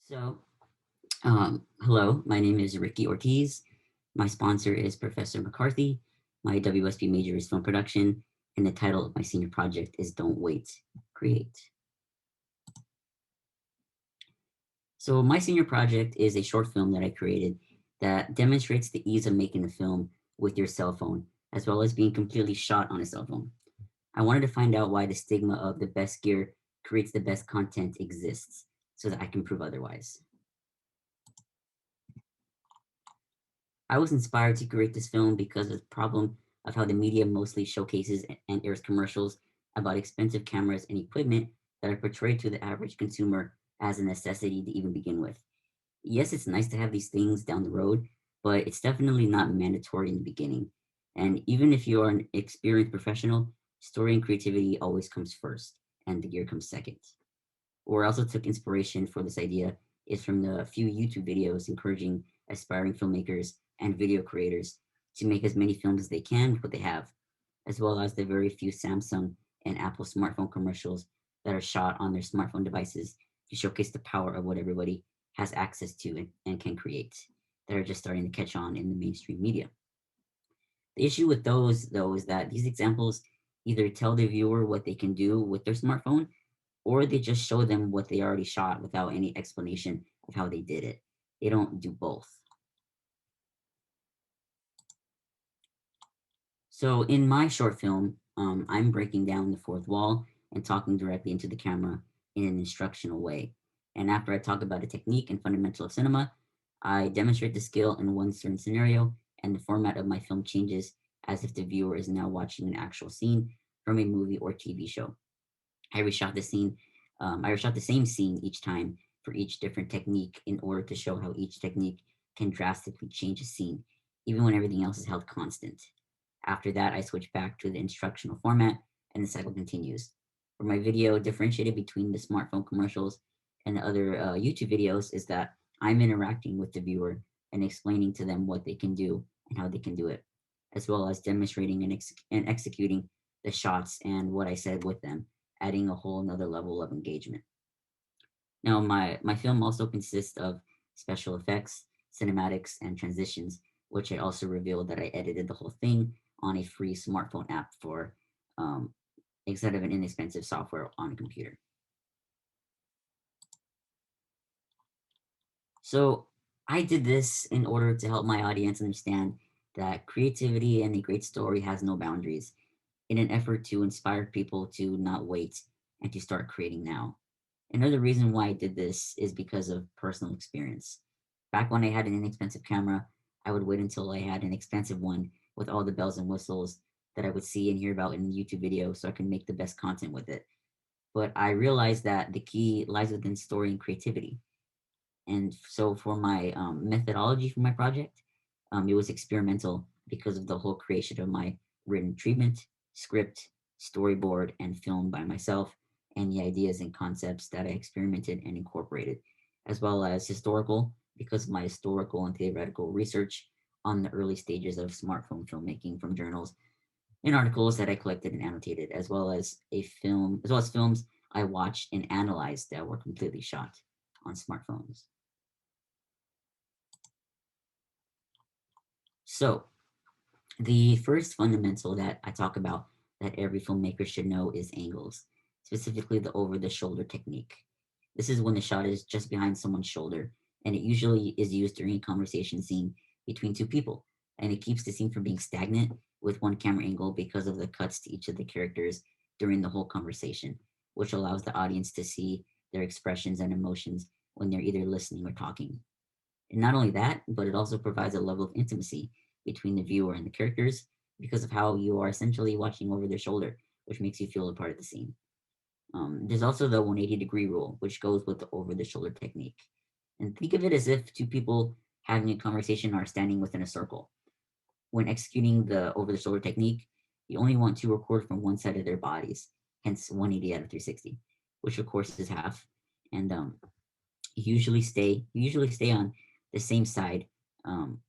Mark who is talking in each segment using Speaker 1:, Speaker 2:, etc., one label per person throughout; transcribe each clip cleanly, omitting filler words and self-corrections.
Speaker 1: So, hello, my name is Rickey Ortiz. My sponsor is Professor McCarthy. My WSP major is film production, and the title of my senior project is Don't Wait, Create. So, my senior project is a short film that I created that demonstrates the ease of making a film with your cell phone, as well as being completely shot on a cell phone. I wanted to find out why the stigma of the best gear creates the best content exists so that I can prove otherwise. I was inspired to create this film because of the problem of how the media mostly showcases and airs commercials about expensive cameras and equipment that are portrayed to the average consumer as a necessity to even begin with. Yes, it's nice to have these things down the road, but it's definitely not mandatory in the beginning. And even if you are an experienced professional, story and creativity always comes first, and the gear comes second. Where I also took inspiration for this idea is from the few YouTube videos encouraging aspiring filmmakers and video creators to make as many films as they can with what they have, as well as the very few Samsung and Apple smartphone commercials that are shot on their smartphone devices to showcase the power of what everybody has access to and can create that are just starting to catch on in the mainstream media. The issue with those, though, is that these examples either tell the viewer what they can do with their smartphone or they just show them what they already shot without any explanation of how they did it. They don't do both. So in my short film, I'm breaking down the fourth wall and talking directly into the camera in an instructional way. And after I talk about a technique and fundamental of cinema, I demonstrate the skill in one certain scenario, and the format of my film changes as if the viewer is now watching an actual scene from a movie or TV show. I reshot the scene. I reshot the same scene each time for each different technique in order to show how each technique can drastically change a scene, even when everything else is held constant. After that, I switch back to the instructional format, and the cycle continues. For my video, differentiated between the smartphone commercials and the other YouTube videos is that I'm interacting with the viewer and explaining to them what they can do and how they can do it, as well as demonstrating and executing the shots and what I said with them, adding a whole another level of engagement. Now, my film also consists of special effects, cinematics, and transitions, which I also revealed that I edited the whole thing on a free smartphone app for um, instead of an inexpensive software on a computer. So I did this in order to help my audience understand that creativity and a great story has no boundaries in an effort to inspire people to not wait and to start creating now. Another reason why I did this is because of personal experience. Back when I had an inexpensive camera, I would wait until I had an expensive one with all the bells and whistles that I would see and hear about in YouTube videos so I can make the best content with it. But I realized that the key lies within story and creativity. And so for my methodology for my project, it was experimental because of the whole creation of my written treatment, script, storyboard, and film by myself, and the ideas and concepts that I experimented and incorporated, as well as historical because of my historical and theoretical research on the early stages of smartphone filmmaking from journals and articles that I collected and annotated, as well as films I watched and analyzed that were completely shot on smartphones. So, the first fundamental that I talk about that every filmmaker should know is angles, specifically the over the shoulder technique. This is when the shot is just behind someone's shoulder, and it usually is used during a conversation scene between two people, and it keeps the scene from being stagnant with one camera angle because of the cuts to each of the characters during the whole conversation, which allows the audience to see their expressions and emotions when they're either listening or talking. And not only that, but it also provides a level of intimacy between the viewer and the characters because of how you are essentially watching over their shoulder, which makes you feel a part of the scene. There's also the 180-degree rule, which goes with the over the shoulder technique. And think of it as if two people having a conversation are standing within a circle. When executing the over the shoulder technique, you only want to record from one side of their bodies, hence 180 out of 360, which of course is half. And you usually stay on the same side um,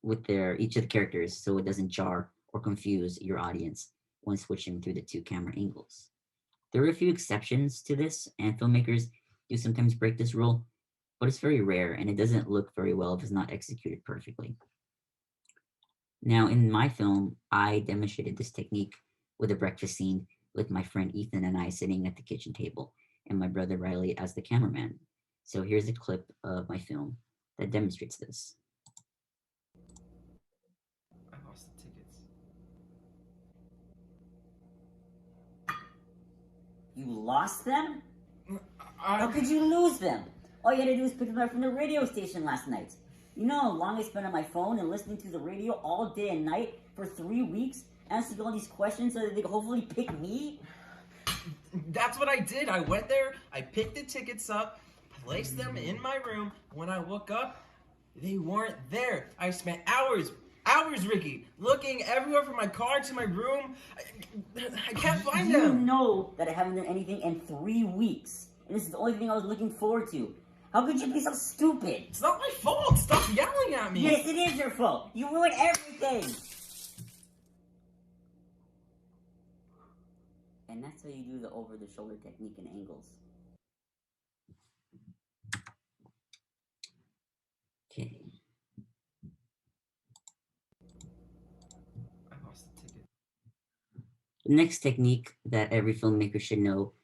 Speaker 1: with their each of the characters so it doesn't jar or confuse your audience when switching through the two camera angles. There are a few exceptions to this, and filmmakers do sometimes break this rule, but it's very rare and it doesn't look very well if it's not executed perfectly. Now, in my film, I demonstrated this technique with a breakfast scene with my friend Ethan and I sitting at the kitchen table, and my brother Riley as the cameraman. So here's a clip of my film that demonstrates this.
Speaker 2: I lost the tickets.
Speaker 1: You lost them? How
Speaker 2: I
Speaker 1: could you lose them? All you had to do was pick them up from the radio station last night. You know how long I spent on my phone and listening to the radio all day and night for 3 weeks, answering all these questions so that they could hopefully pick me?
Speaker 2: That's what I did. I went there, I picked the tickets up, placed them in my room. When I woke up, they weren't there. I spent hours, Rickey, looking everywhere from my car to my room. I can't find
Speaker 1: You
Speaker 2: them.
Speaker 1: know that I haven't done anything in 3 weeks, and this is the only thing I was looking forward to. How could you be so stupid?
Speaker 2: It's not my fault. Stop yelling at me.
Speaker 1: Yes, it is your fault. You ruined everything. And that's how you do the over-the-shoulder technique and angles. Okay.
Speaker 2: I lost the ticket.
Speaker 1: The next technique that every filmmaker should know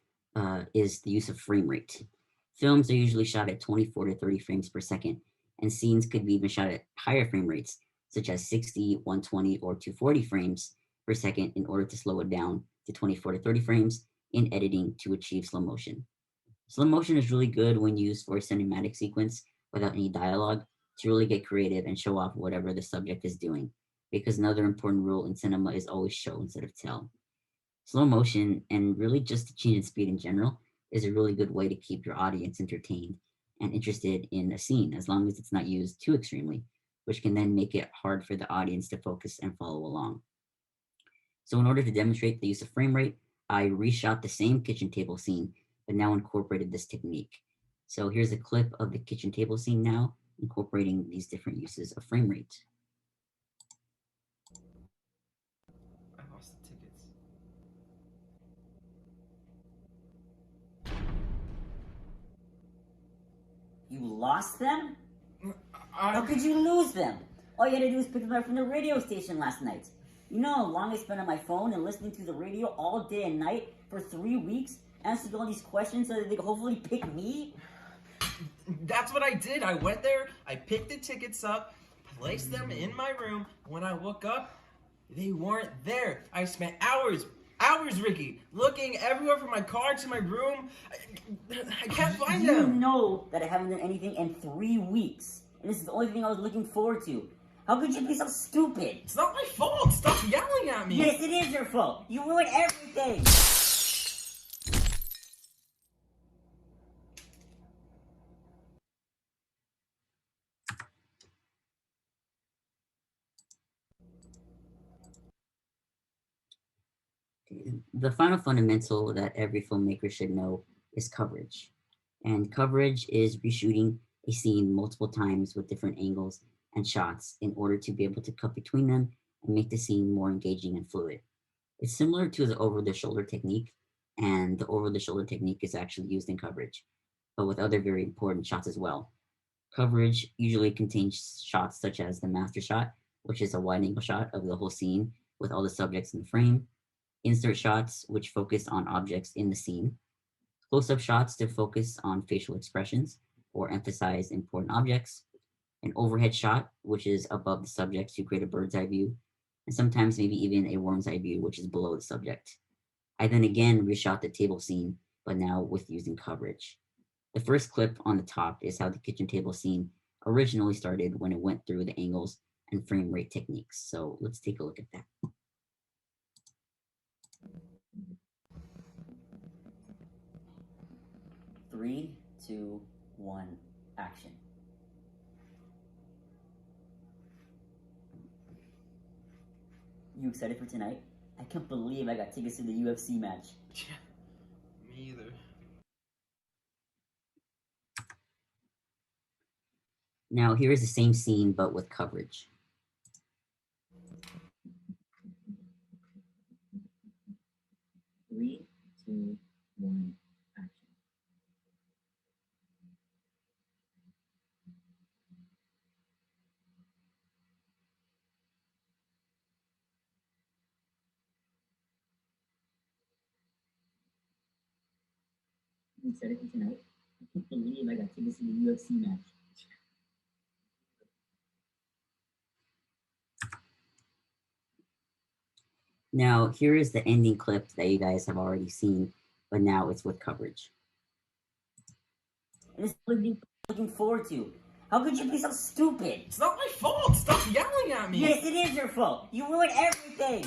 Speaker 1: is the use of frame rate. Films are usually shot at 24 to 30 frames per second, and scenes could be even shot at higher frame rates, such as 60, 120, or 240 frames per second in order to slow it down to 24 to 30 frames in editing to achieve slow motion. Slow motion is really good when used for a cinematic sequence without any dialogue to really get creative and show off whatever the subject is doing, because another important rule in cinema is always show instead of tell. Slow motion, and really just the change in speed in general, is a really good way to keep your audience entertained and interested in a scene as long as it's not used too extremely, which can then make it hard for the audience to focus and follow along. So, in order to demonstrate the use of frame rate, I reshot the same kitchen table scene, but now incorporated this technique. So, here's a clip of the kitchen table scene now, incorporating these different uses of frame rate.
Speaker 2: I lost the tickets.
Speaker 1: You lost them? How
Speaker 2: I
Speaker 1: could you lose them? All you had to do was pick them up from the radio station last night. You know how long I spent on my phone and listening to the radio all day and night for 3 weeks, answering all these questions so that they could hopefully pick me?
Speaker 2: That's what I did. I went there, I picked the tickets up, placed them in my room. When I woke up, they weren't there. I spent hours, Rickey, looking everywhere from my car to my room. I can't find
Speaker 1: You
Speaker 2: them.
Speaker 1: know that I haven't done anything in 3 weeks, and this is the only thing I was looking forward to. How could you be so stupid?
Speaker 2: It's not my fault. Stop yelling at me.
Speaker 1: Yes, it is your fault. You ruined everything. The final fundamental that every filmmaker should know is coverage. And coverage is reshooting a scene multiple times with different angles and shots in order to be able to cut between them and make the scene more engaging and fluid. It's similar to the over the shoulder technique, and the over the shoulder technique is actually used in coverage, but with other very important shots as well. Coverage usually contains shots such as the master shot, which is a wide angle shot of the whole scene with all the subjects in the frame, insert shots, which focus on objects in the scene, close up shots to focus on facial expressions or emphasize important objects, an overhead shot, which is above the subject to create a bird's eye view, and sometimes maybe even a worm's eye view, which is below the subject. I then again reshot the table scene, but now with using coverage. The first clip on the top is how the kitchen table scene originally started when it went through the angles and frame rate techniques. So let's take a look at that. 3, 2, 1, action. You excited for tonight? I can't believe I got tickets to the UFC match.
Speaker 2: Me either.
Speaker 1: Now here is the same scene but with coverage. 3, 2, 1, action. Instead of tonight, I can't believe I got tickets to the UFC match. Now, here is the ending clip that you guys have already seen, but now it's with coverage. This is what I've been looking forward to. How could you be so stupid?
Speaker 2: It's not my fault. Stop yelling at me.
Speaker 1: Yes, it is your fault. You ruined everything.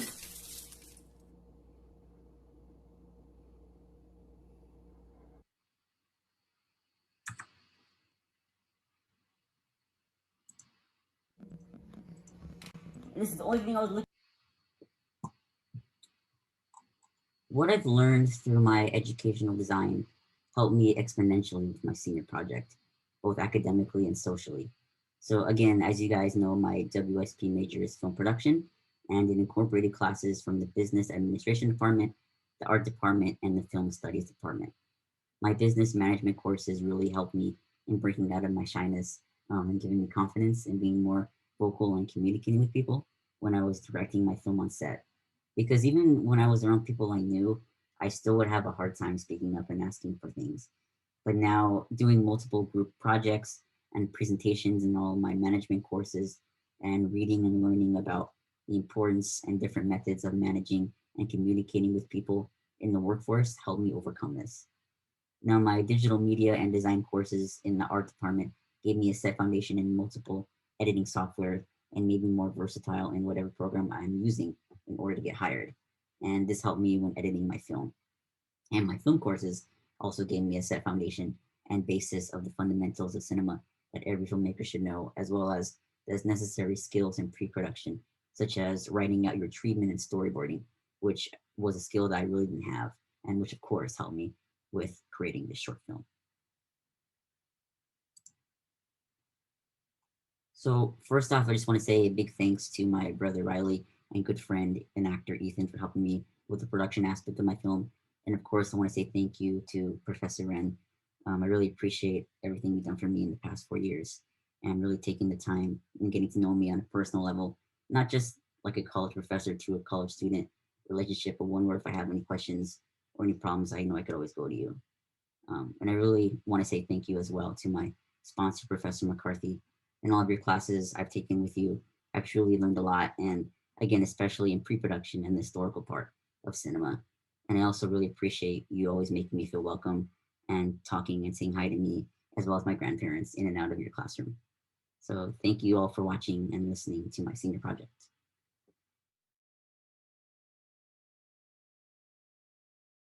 Speaker 1: This is the only thing I was looking. What I've learned through my educational design helped me exponentially with my senior project, both academically and socially. So again, as you guys know, my WSP major is film production, and it incorporated classes from the business administration department, the art department, and the film studies department. My business management courses really helped me in breaking out of my shyness, and giving me confidence in being more vocal and communicating with people when I was directing my film on set. Because even when I was around people I knew, I still would have a hard time speaking up and asking for things. But now, doing multiple group projects and presentations in all my management courses, and reading and learning about the importance and different methods of managing and communicating with people in the workforce helped me overcome this. Now, my digital media and design courses in the art department gave me a set foundation in multiple editing software and made me more versatile in whatever program I'm using in order to get hired. And this helped me when editing my film. And my film courses also gave me a set foundation and basis of the fundamentals of cinema that every filmmaker should know, as well as the necessary skills in pre production, such as writing out your treatment and storyboarding, which was a skill that I really didn't have, and which, of course, helped me with creating this short film. So, first off, I just want to say a big thanks to my brother Riley and good friend and actor Ethan for helping me with the production aspect of my film. And of course, I want to say thank you to Professor Ren. I really appreciate everything you've done for me in the past 4 years and really taking the time and getting to know me on a personal level, not just like a college professor to a college student relationship, but one where if I have any questions or any problems, I know I could always go to you. And I really want to say thank you as well to my sponsor, Professor McCarthy, and all of your classes I've taken with you. I've truly learned a lot, and again, especially in pre-production and the historical part of cinema. And I also really appreciate you always making me feel welcome and talking and saying hi to me, as well as my grandparents in and out of your classroom. So thank you all for watching and listening to my senior project.